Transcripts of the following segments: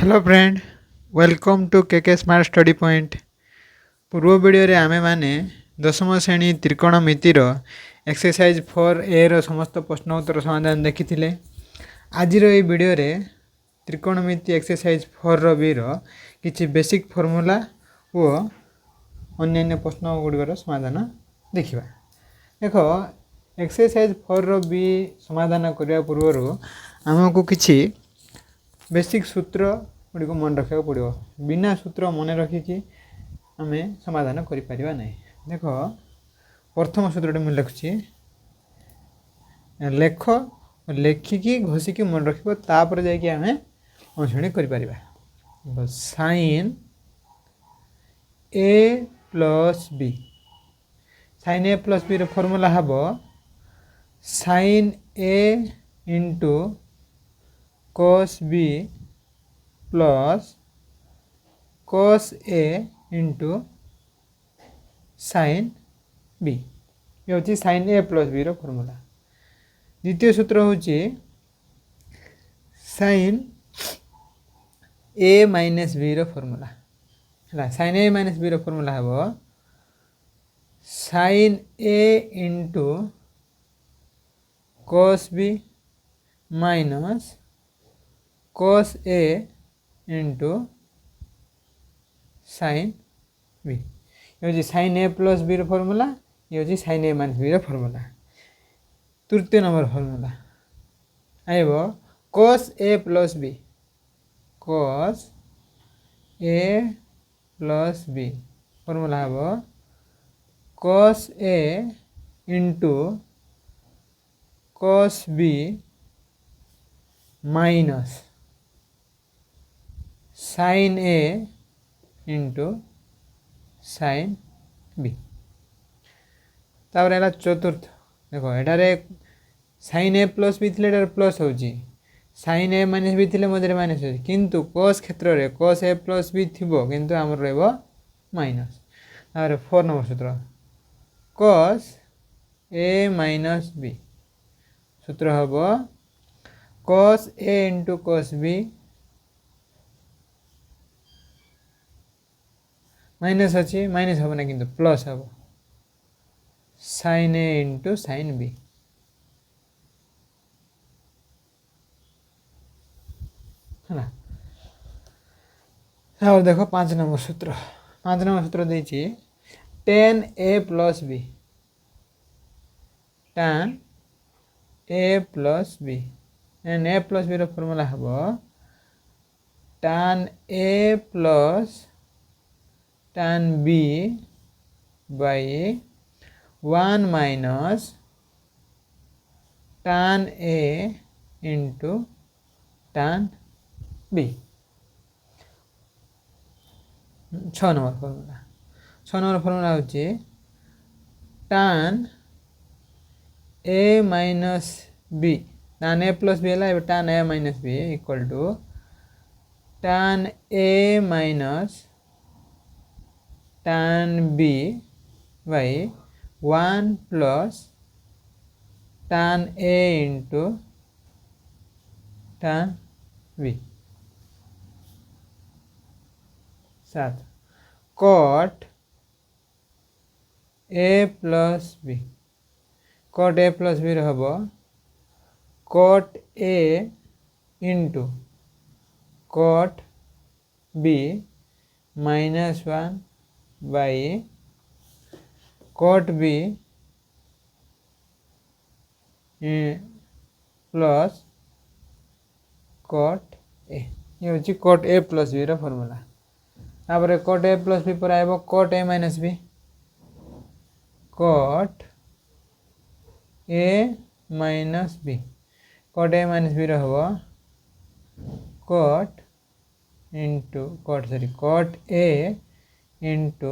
Hello friend, welcome to के smart study point. पूर्व video रे आमे माने दशम श्रेणी त्रिकोणमितिर एक्सरसाइज 4A रो समस्त प्रश्न उत्तर समाधान देखिथिले। आजिर ए वीडियो रे त्रिकोणमिति एक्सरसाइज 4 रो बी रो किछि बेसिक फार्मूला ओ अन्य प्रश्न गुड़िकर समाधान देखिबा। देखो, एक्सरसाइज 4 रो बी समाधान करिया पूर्व आमको किछि बेसिक सूत्र गुड़िक मन रखा पड़ो। बिना सूत्र मन रखिकी आम समाधान करें ना। देख, प्रथम सूत्र मुझे लिखुची, लेख लेखिकी घोषिकी मन रखिपर जामें अनुश्रेणी कर। Sine A plus B, sine A plus B formula हम sine A into cos b plus cos a into sin b। ये हूँ sin a प्लस b रो फॉर्मूला। द्वितीय सूत्र हूँ sin a माइनस b रो फॉर्मूला है। sin a माइनस b रो फॉर्मूला हम sin a into cos b minus cos a into sin b। ये हूँ sin a plus b formula, ये हूँ sin a minus b formula. तृतीय number formula आइब cos a plus b, cos a plus b formula हम cos a into cos b minus sin a into sin b। तापर है चतुर्थ। देखो, एटारे sin a plus B थे plus हो, sin a minus B थे मझे माइनस हो, किंतु cos क्षेत्र में cos a प्लस बी थी किंतु आमर माइनस। तापर 4 नंबर सूत्र cos a माइनस b, सूत्र हम cos a into cos b minus अच्छी माइनस हम ना किंतु प्लस हम sin a into sin b। है ना। और देखो 5 नंबर सूत्र, 5 नंबर सूत्र देछि tan a plus b, tan a plus b, and a plus b रो फॉर्मूला हम tan a plus tan b by 1 minus tan a into tan b। 6 number formula, 6 number formula होची tan a minus b, tan a plus b है tan a minus b equal to tan a minus tan b by 1 plus tan a into tan b। 7 cot a plus b, cot a plus b हम cot a into cot b minus 1 by cot b plus cot a। ये हूँ cot a plus b formula. तापर cot a plus b पर आइब cot a minus b, cot a minus b, cot a minus b हम cot into cot a into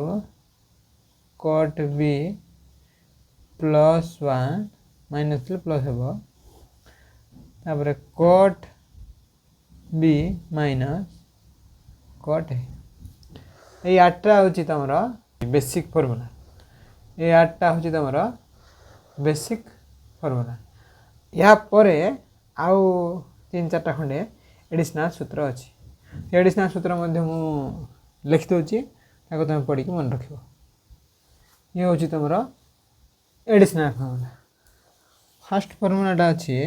cot b plus 1 minus plus हम तापर cot b minus cot a। ये 8टा हूँ तुम basic formula, ये 8टा हूँ तुम बेसिक फॉर्मूला। या परे आउ 3-4टा खंडे एडिशनल सूत्र अच्छी। एडिशनल सूत्र मध्य मु लिखिदे तुम पढ़ी मन रख ये हूँ तुम एडिशनल फर्मूला फास्ट फर्मूलाटा अच्छे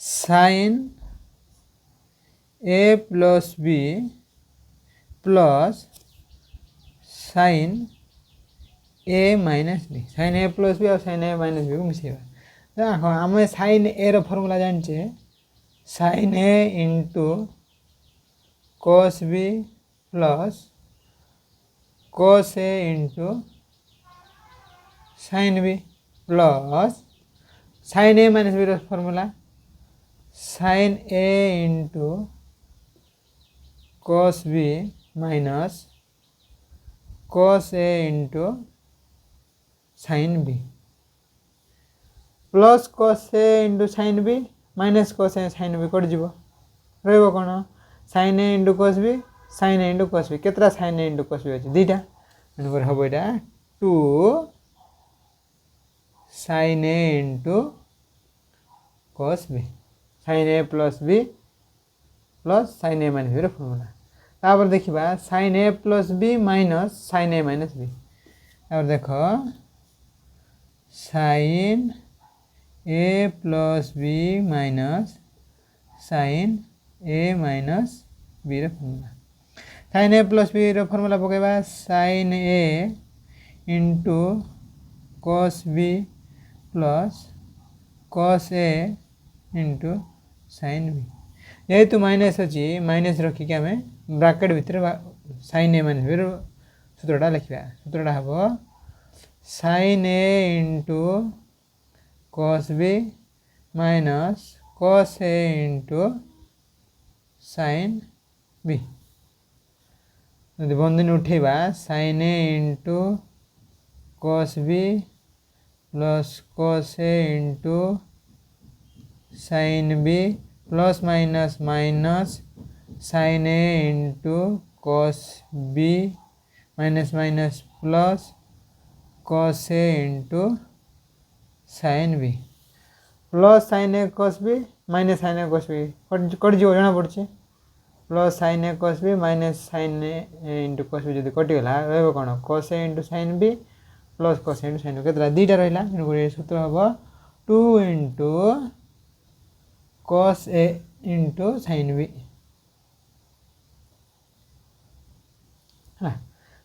sine A plus B plus sine A minus B sine A plus B और साइन ए माइनस बी को मिसेबा देखो आम साइन ए रो फर्मूला जाने sine A into cos B plus cos A into sine B plus sine A minus B रो formula sine A into cos B minus cos A into sine B plus cos A into sine B minus cos A sine B cut जीव रही कौन sine A into cos B sine A into cos B केतरा sign A into cos B अच्छे दुईटा तेणुक हम यहाँ 2 sign A into cos B sine A plus B plus sine A minus B formula तापर देखा sign A plus B minus sine A minus B तापर देख sign A plus B minus sine A minus B formula sine A plus B formula पकेबा sine A into cos B plus cos A into sine B जेहेतु minus अच्छी minus रखिक आम bracket भितर sine A minus B सूत्रटा लिखा सूत्रटा हम sine A into cos B minus cos A into sine B यदि बंधनी उठेबा sine A into cos B plus cos A into sine B plus minus minus sine A into cos B minus minus plus cos A into sine B plus sine A cos B minus sine A cos B cut जीव जना पड़े plus sine A cos B minus sine A into cos B जब कटिगला रही कौन cos A into sine B plus cos A into sine B के दुईटा रहा सूत्र हम 2 into cos A into sine B है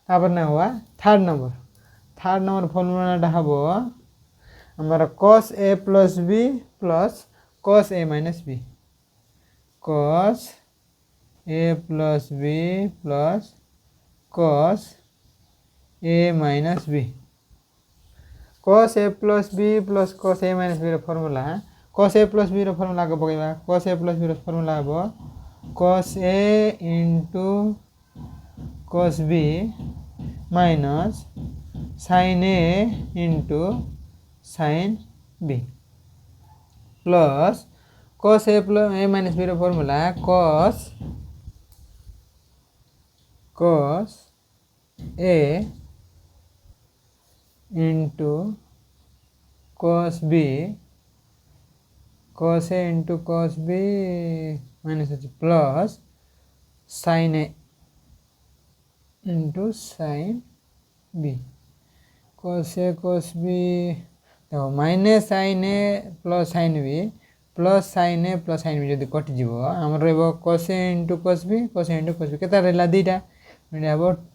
तापर ना हुआ थर्ड नंबर फॉर्मूलाटा हम हमारा cos A plus B plus cos A minus B cos A plus B plus cos A minus B cos A plus B plus cos A minus B formula cos A plus B formula को पकेबा cos A plus B formula हम cos A into cos B minus sine A into sine B plus cos A plus A minus B formula cos A into cos B cos A into cos B minus plus sine A into sine B cos A cos B देखो minus sine A plus sine B plus sine A plus sine B जब कटिज आम रॉस A into cos B into cos B के रहा दुईटा हम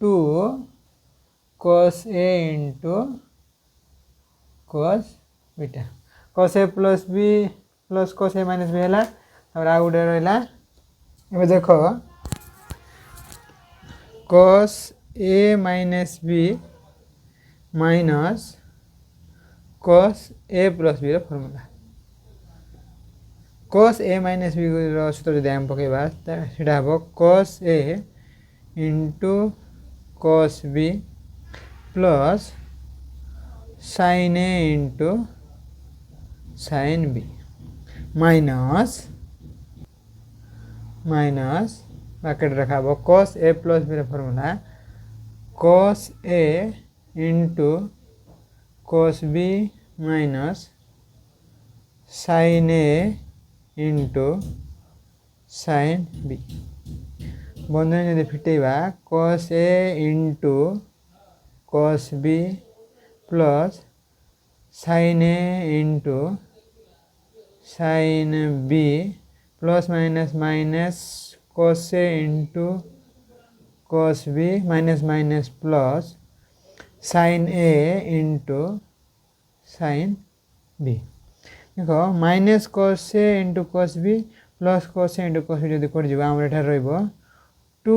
2 cos A into cos beta cos A plus B plus cos A minus B है आ गोटे रहा ए देख cos A minus B minus cos A plus B formula cos A minus B सूत्र जब आम पकेबा सीटा हम cos A into cos B plus sine A into sine B minus bracket रखा हम cos A plus B formula cos A into cos B minus sine A into sine B बंधन यदि फिटेबा cos A into cos B plus sin A into sin B plus minus minus cos A into cos B minus minus plus sin A into sin B। देखो minus cos A into cos B plus cos A into cos B जब cut जाए आम एठार रही 2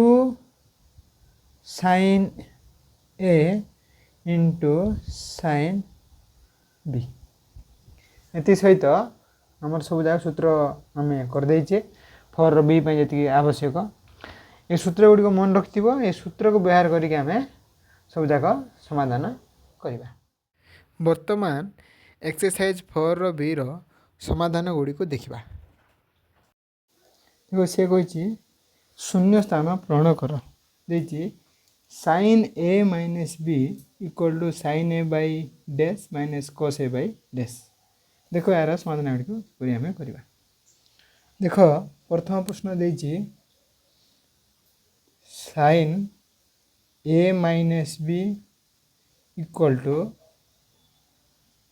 sin A into sin B। ये सहित आम सब जाक सूत्र आम करदेचे फर बी जी आवश्यक ये सूत्र गुड़िक मन रखि ये सूत्र को व्यवहार करके आम सब जाक समाधान करवा। वर्तमान एक्सरसाइज 4 बी रो समाधान गुड़िक देखा। देखो सी कही शून्य स्थान पूरण कर देखिए sin A minus B equal to sin A by dash minus cos A by dash. देखो यार समाधान गुड़िक आम करवा। देख प्रथम प्रश्न देछि sin A minus B equal to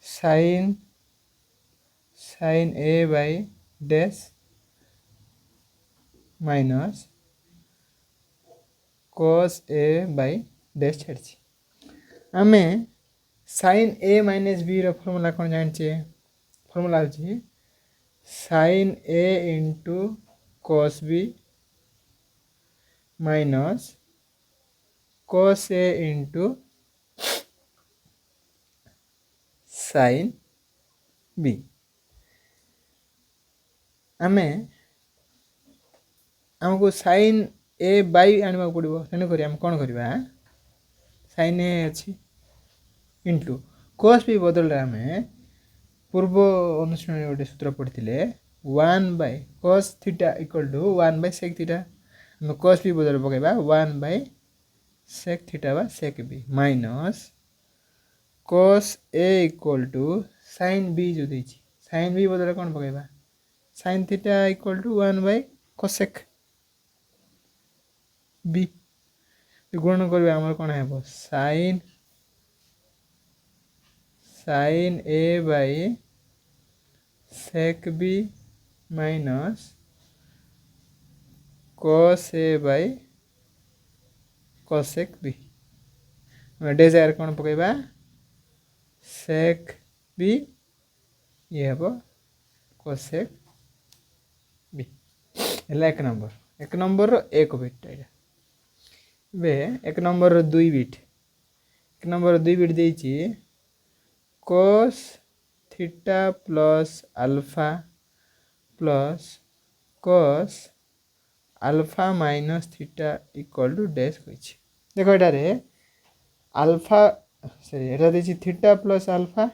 sin A by dash minus cos A by dash छाड़ी आम sin A minus B formula कौन जाने फर्मूला हूँ sin A into cos B minus cos A into sin B। आमको sin A by आने पड़ो तेणुक आम कौन करवा sin A अच्छी इंटू cos B बदल आम पूर्व अनुष्ठान गोटे सूत्र पढ़ी 1 by cos theta equal to 1 by sec theta आम cos B बदल पकड़ा 1 बाय sec थीटा बा sec B minus cos A equal to sin B जो देछि sin B बदल कौन पकड़ा sin theta equal to 1 by cosec B गुण करवा आम कौन है sin A by sec B minus cos A by cosec B डेजार कौन पकड़ा sec B ये हम cosec B है एक नंबर एक बिट बे एक नंबर दुई बिट देछि cos theta plus alpha plus cos alpha minus theta equal to dash कही देखो ये अल्फा सॉरी एटा देछि थीटा प्लस अल्फा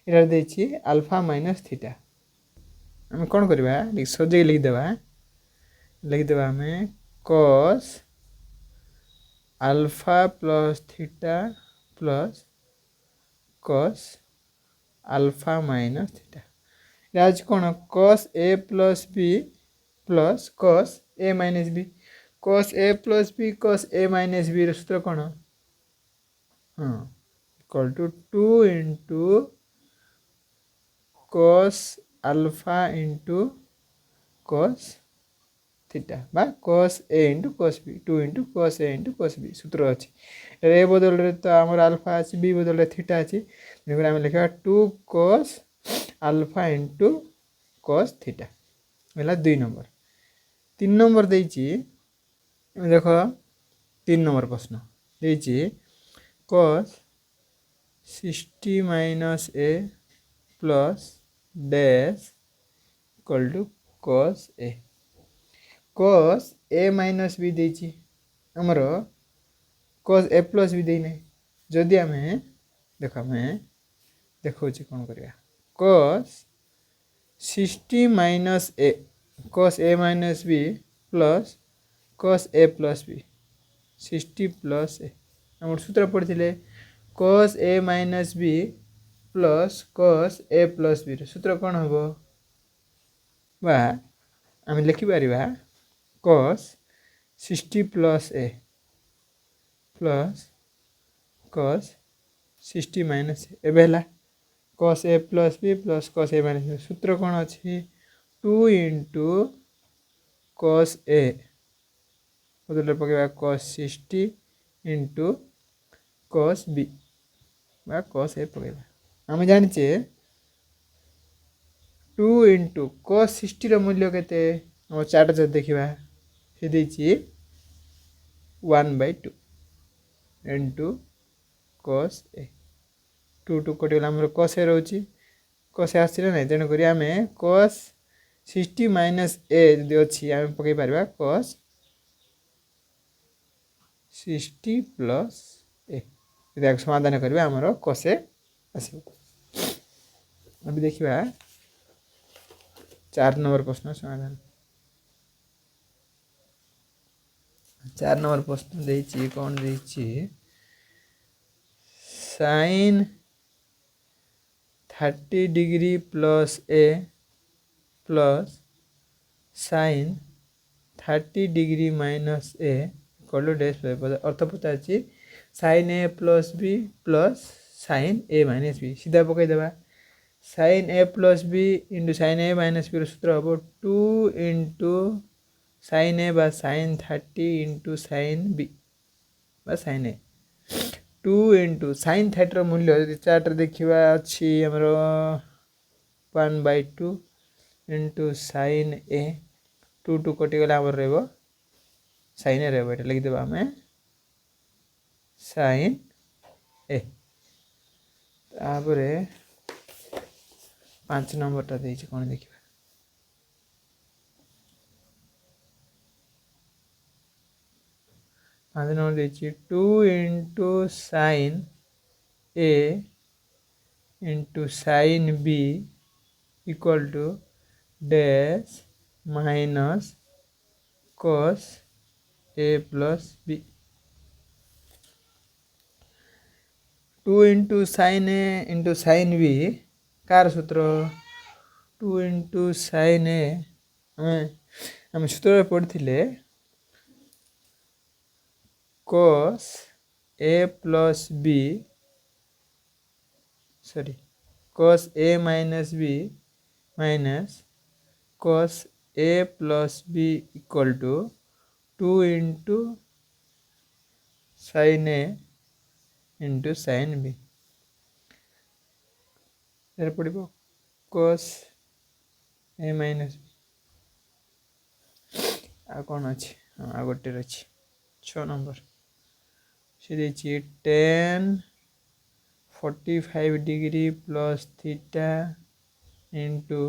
एटा देछि अल्फा माइनस थीटा आम कौन करवा सजे लिखिदेवा आम cos alpha plus theta plus cos alpha minus theta आज कौन cos A plus B plus cos A minus B cos A plus B cos A minus B सूत्र कौन हाँ equal to 2 into cos alpha into cos theta बा cos A into cos B 2 into cos A into cos B सूत्र अच्छी ए बदल तो आमर alpha अच्छी B बदल थीटा अच्छी आम लिखा 2 cos alpha into cos theta है 2 नंबर 3 नंबर देछि देख 3 नंबर प्रश्न देछि cos 60 minus A plus dash equal to cos A cos A minus B देछि आमर cos A प्लस B देना जदि आम देख आम देखा कौन करवा cos 60 minus A cos A minus B plus cos A plus B 60 plus A आम सूत्र पढ़ी cos A minus B plus cos A plus B सूत्र कौन हम बा आम लिखिपर cos 60 plus A plus cos 60 minus A cos A plus B plus cos A minus B सूत्र कौन अच्छी 2 इंटू कस ए बदल पकेबा कस 60 इंटू कस बी बा कस ए पकेबा आम जाचे 2 इंटू कस 60 मूल्य के चार्ट जब देखा सी देती 1/2 इंटू कस ए 2 कटिगला आम कस ए रोचे कस ए आस ना तेणुक आम कस 60 माइनस ए जो अच्छी आम पकई पार कस 60 प्लस ए समाधान करवा आमर कस ए आस अभी देखा 4 नंबर प्रश्न समाधान 4 नंबर प्रश्न देती कौन देती sine 30 degree plus A plus sine 30 degree minus A equal to dash अर्थ पचार sine A plus B plus sine A minus B सीधा पकईदेवा sine A plus B into sine A minus B सूत्र हम 2 इंटू साइन ए बा sine 30 into sine B बा sine A 2 into sine 30 मूल्य chart देखा अच्छी आमर 1/2 इंटू साइन ए 2 कटिगले आम रईन ए रहा लिखिदेव आम साइन ए तापर 5 नंबरटा देखिए कौन देखा 5 नंबर देखिए 2 into sine A into sine B equal to dash minus cos A plus B 2 into sine A into sine B कार सूत्र 2 इंटू साइन ए आम सूत्र पढ़ते cos A plus B sorry cos A minus B minus cos A plus B equal to 2 into sine A into sine B पड़ cos A minus आ कौन अच्छी आ गोटे अच्छी 6 नंबर सी देखिए 45 degree plus theta into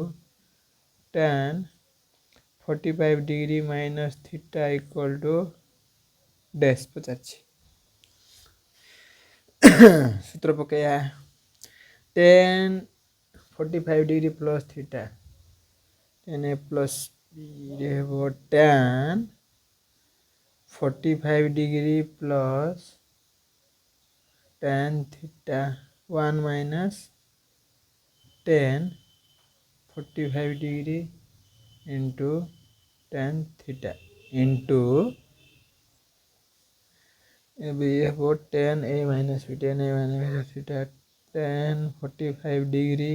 45 degree minus theta equal to dash पचार सूत्र पकया 45 degree plus theta 10 plus tan 45 degree plus tan theta 1 minus tan 45 degree into tan theta into tan a minus B tan a माइनस theta tan 45 degree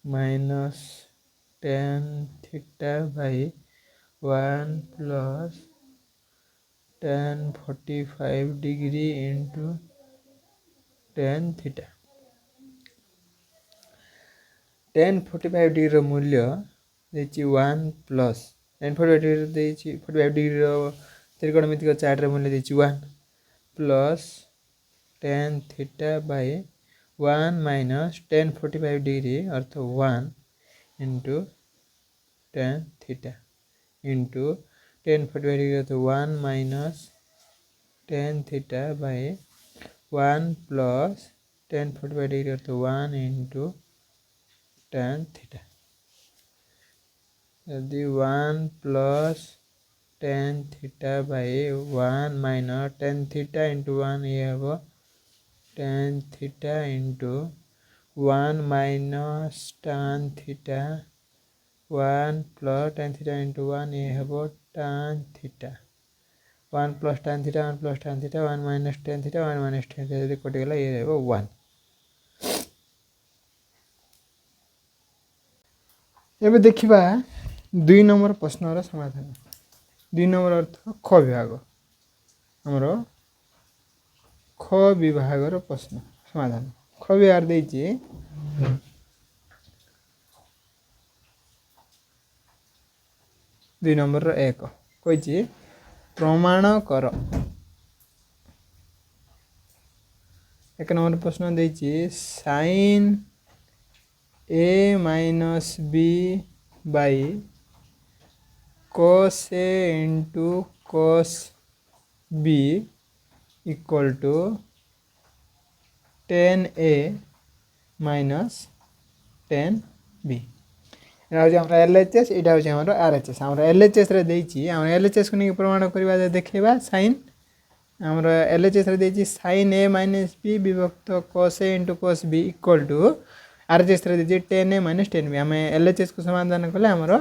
minus tan theta by 1 plus tan 45 degree into tan theta tan 45 degree मूल्य देखिए 1 plus tan 45 degree देखिए 45 degree त्रिकोणमितिक chart मूल्य देखिए 1 plus tan theta by 1 minus tan 45 degree earth 1 into tan theta into tan 45 degree earth 1 minus tan theta by 1 plus tan 45 degree earth 1 into tan theta यदि 1 plus tan theta by 1 minus tan theta into 1 ये हम tan theta into 1 minus tan theta 1 plus tan theta into 1 ये हम tan theta 1 plus tan theta 1 plus tan theta 1 minus tan theta 1 minus tan theta यदि कटिगला ये रहबो 1। एबे देखिबा 2 number प्रश्नर समाधान। 2 नंबर अर्थ ख विभाग हमरो ख विभागर प्रश्न समाधान। ख विभाग देछि 2 नंबर रो 1 कहिछि प्रमाण कर। 1 नंबर प्रश्न देछि sin a minus b by cos a into cos b equal to tan a minus tan b। LHS यहाँ हूँ RHS आम LHS आम LHS को नहीं प्रमाण करवा देखा sin आम LHS sin a minus b विभक्त cos a into cos b equal to RHS tan a minus tan b। आम LHS को समाधान कले आमर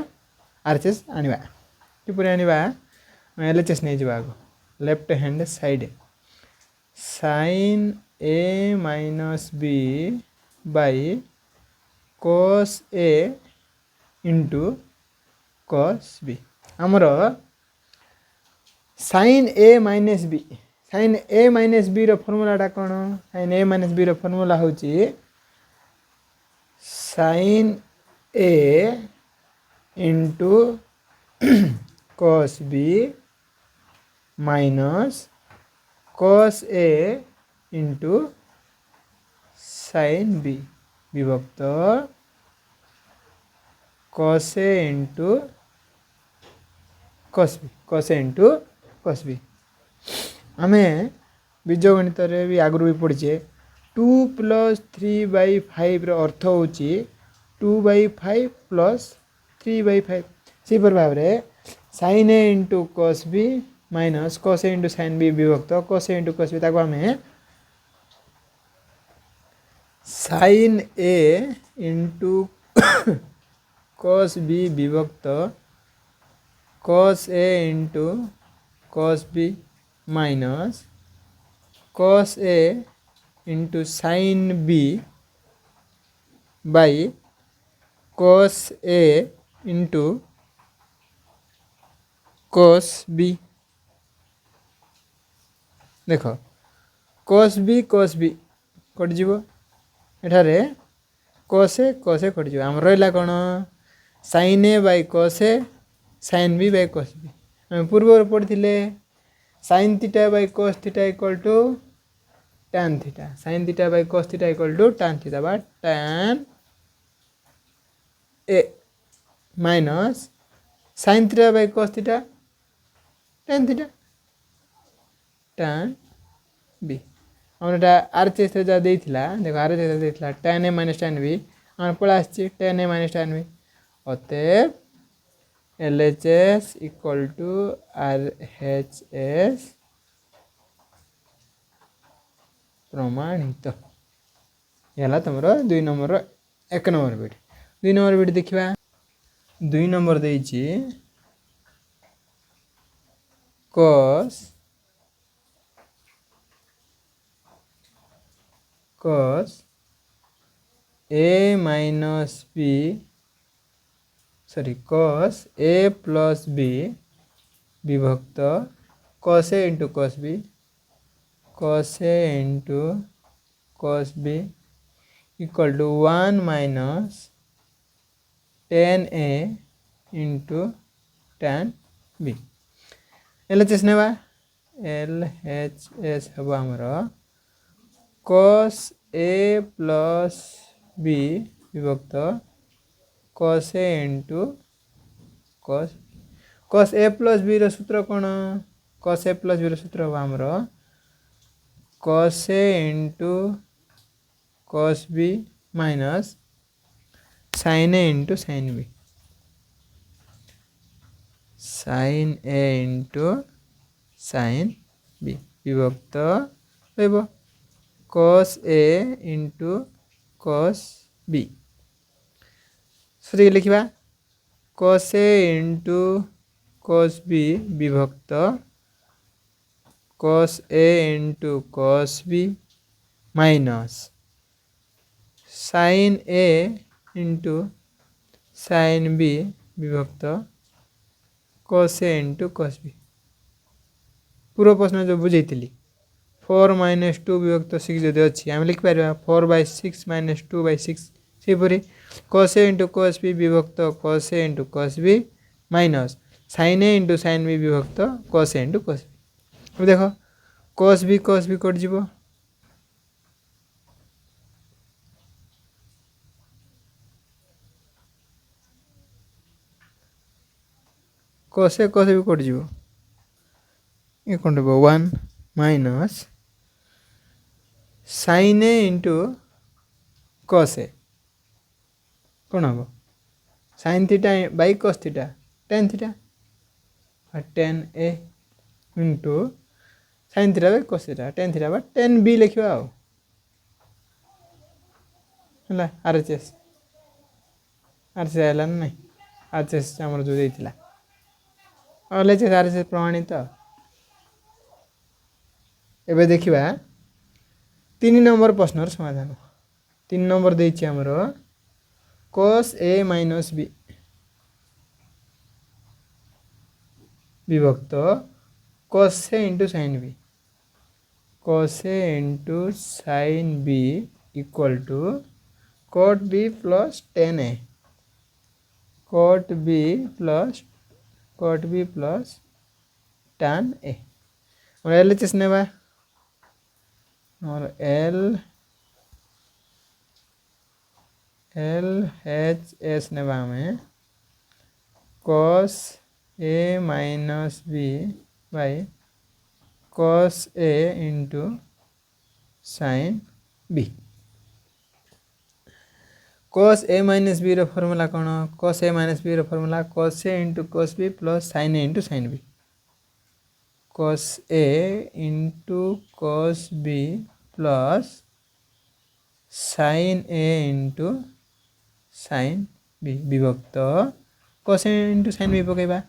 RHS आनिबा किपरि आनिबा LHS नहीं जावा आगो left hand side sin a minus b by cos a into cos b। आमर sin a minus b sin a minus b रो फॉर्मूला कौन sin a माइनस b रो फॉर्मूला होची sin a into cos b minus cos a into sin b विभक्त cos a into cos b cos a into cos b। आमे बीजगणित भी आगु भी पढ़ीचे 2 प्लस 3/5 रो अर्थ होची 2/5 प्लस 3/5 से भाव में sin a into cos b minus cos a into sin b विभक्त cos a into cos b ताको आमे sin a into cos b विभक्त cos a into cos b minus cos a into sin b by cos a into cos b। देख cos b cut जीवो एठारे cos a cut जीवो आम रहिला कोन sin a by cos a sin b by cos b। हम पूर्व पढ़िथिले sin theta by cos theta equal to tan theta sin theta by cos theta equal to tan theta बा tan a minus sin theta by cos theta tan theta tan b। हमने RHS रे जा देइथिला देखो RHS रे देइथिला tan a minus tan b हम पळा आछि tan a minus tan b अतएव LHS इक्वल टू RHS प्रमाणित यला तुमरो 2 number 1 number bit 2 number bit देखिबा 2 नंबर देइछि cos a minus b sorry cos a plus b विभक्त cos a into cos b cos a into cos b equal to 1 minus tan a into tan b। LHS नेबा LHS हबो हमरो cos a plus b विभक्त cos a into cos a plus b रो सूत्र कौन cos a plus b रो सूत्र हबो हमरो cos a into cos b minus sin a into sin b sin a into sin b विभक्त रहबो cos a into cos b सरी लिखिबा cos a into cos b विभक्त cos A into cos B minus sin A into sin B विभक्त cos A into cos B। पूर्व प्रश्न जो बुझेइथिली 4 - 2 विभक्त 6 जदि अच्छी आम लिखिपर 4/6 - 2/6 सेपरी cos A into cos B विभक्त cos A into cos B minus sin A into sin B विभक्त cos A into cos B। अब देख cos B कट जीव cos A cos B cut जीव ये कौन 1 minus sin A into cos A कौन हम sin theta by cos theta tan theta 10A into sin theta by cos theta tan theta बा tan B लिखा है RHS आला ना RHS आमर जो देइथिला LHS RHS प्रमाणित एबे देखिबा 3 नंबर प्रश्नर समाधान 3 नंबर देइछि हमर cos A minus B विभक्त cos A into sin B cos A into sin B equal to cot B plus tan A cot B plus tan A और LHS नेबा और LHS नेबा में cos A minus B by cos A into sin B cos A minus B रो formula कौन cos A minus B रो formula cos A into cos B plus sin A into sin B cos A into cos B plus sin A into sin B विभक्त cos A into sin B पकेबा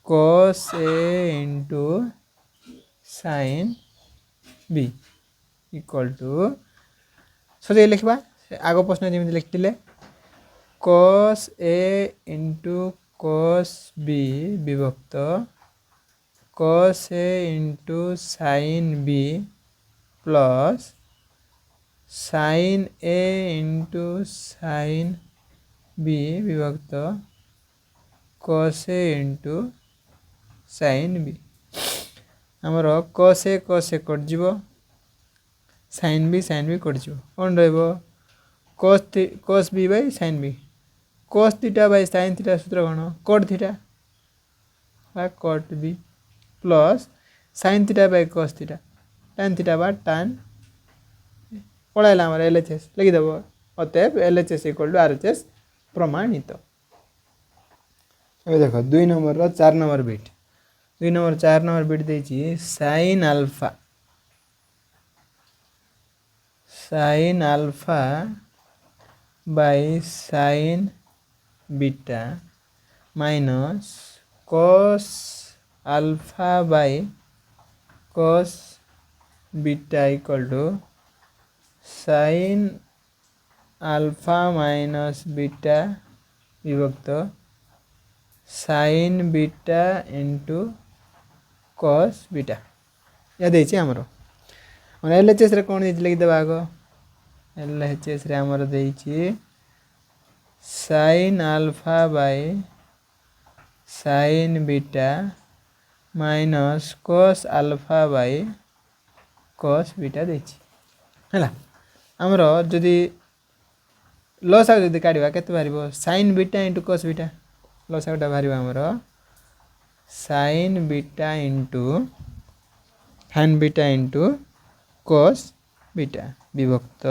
cos A into sin B equal to सजे लिखबा आगो प्रश्न जेमिति लिखतिले cos A into cos B विभक्त cos A into sin B plus sin A into sin B विभक्त cos A into sin B हमर cos A cut जीवो sin B cut जीवो कौन रहइबो cos B by sin B cos theta by sin theta सूत्र कौन cot theta बा cot B plus sin theta by cos theta tan theta बा tan पढ़ाइला हमारे LHS लिखि देबो अतएव LHS इक्वल टू RHS प्रमाणित। अब देखो 2 नंबर रो 4 number bit 2 number 4 number bit देछि sin alpha by sin beta minus cos alpha by cos beta equal to sin alpha minus beta विभक्त sin beta into cos beta या देछि हमरो और LHS रे कोन लिख देबा आगो LHS रे हमरो देछि sin alpha by sin beta minus cos alpha by cos beta देछि हला हमरो जदि लॉस आ जदि काढिबा केते बारिबो sin beta into cos beta loss आटा बारिबा हमरो sin beta into cos beta विभक्त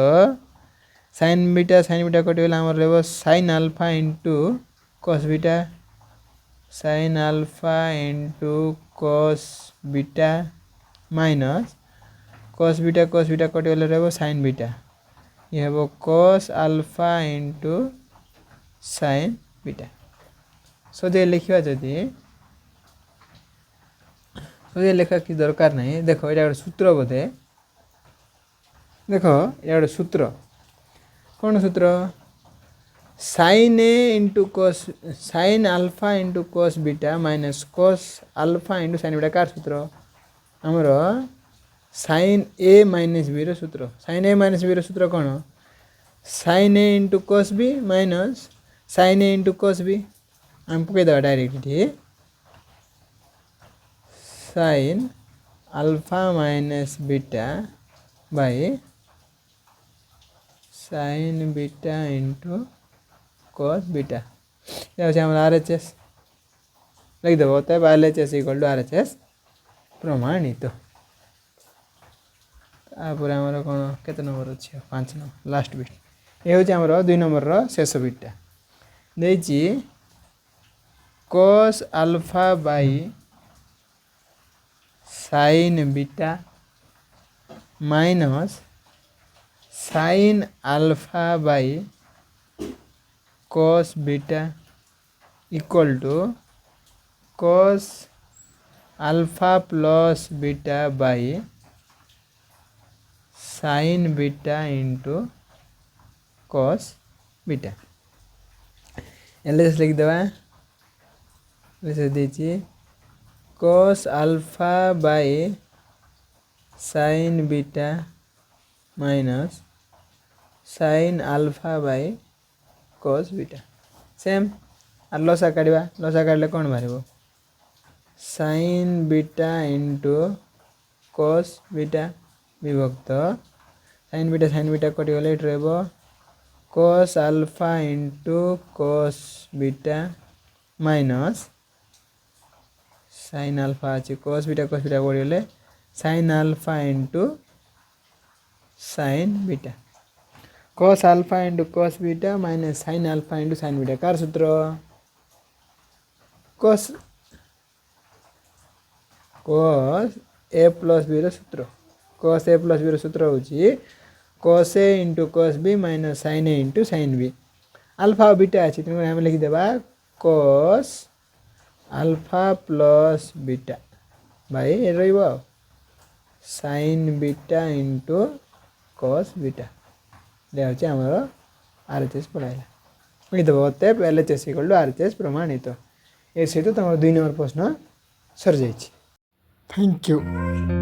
sin beta कटिबला हमर लेबो sin alpha into cos beta sin alpha into cos beta minus cos beta कटिबला लेबो sin beta ये हेबो cos alpha into sin beta सो जे लिखिबा जदि सोजा लेखा कि दरकार नहीं देख ये गोटे सूत्र बोधे देख ये गोटे सूत्र कौन सूत्र sine A into cos sine alpha into cos beta minus cos alpha into sine beta कार सूत्र आमर साइन ए माइनस बी सूत्र साइन ए माइनस बी सूत्र कौन sine A into cos B minus sine A into cos B आम पकईदे direct sine alpha minus beta by sine beta into cos beta ये R H S लिखिदेव तब L H S equal to R H S प्रमाणित तापर आमर कौन केते नंबर अच्छे 5 नंबर लास्ट बिट ये हूँ आमर 2 नंबर शेष बिटा देची cos alpha by sine beta minus sine alpha by cos beta equal to cos alpha plus beta by sine beta into cos beta एल लिख देवा दीजिए cos alpha by sine beta minus sine alpha by cos beta same और लसा काढ़ा लसा काढ़ले कौन बाहर sine beta into cos beta विभक्त साइन बीटा कटिगले ये cos alpha into cos beta minus sine alpha अच्छे cos बीटा कटिगले sine alpha into sine beta cos alpha into cos beta minus sine alpha into sine beta कार सूत्र cos A plus B सूत्र cos A plus B सूत्र हूँ cos A into cos B minus sine A into sine B alpha beta अच्छी तेणुक आम लिखिदेवा cos alpha plus beta by sine beta into cos beta यह हूँ आमर आर एच एस पढ़ाला लिखिदेव तब L H S equal to R H S प्रमाणित ये सहित तुम 2 नंबर प्रश्न सर जाइए थैंक यू।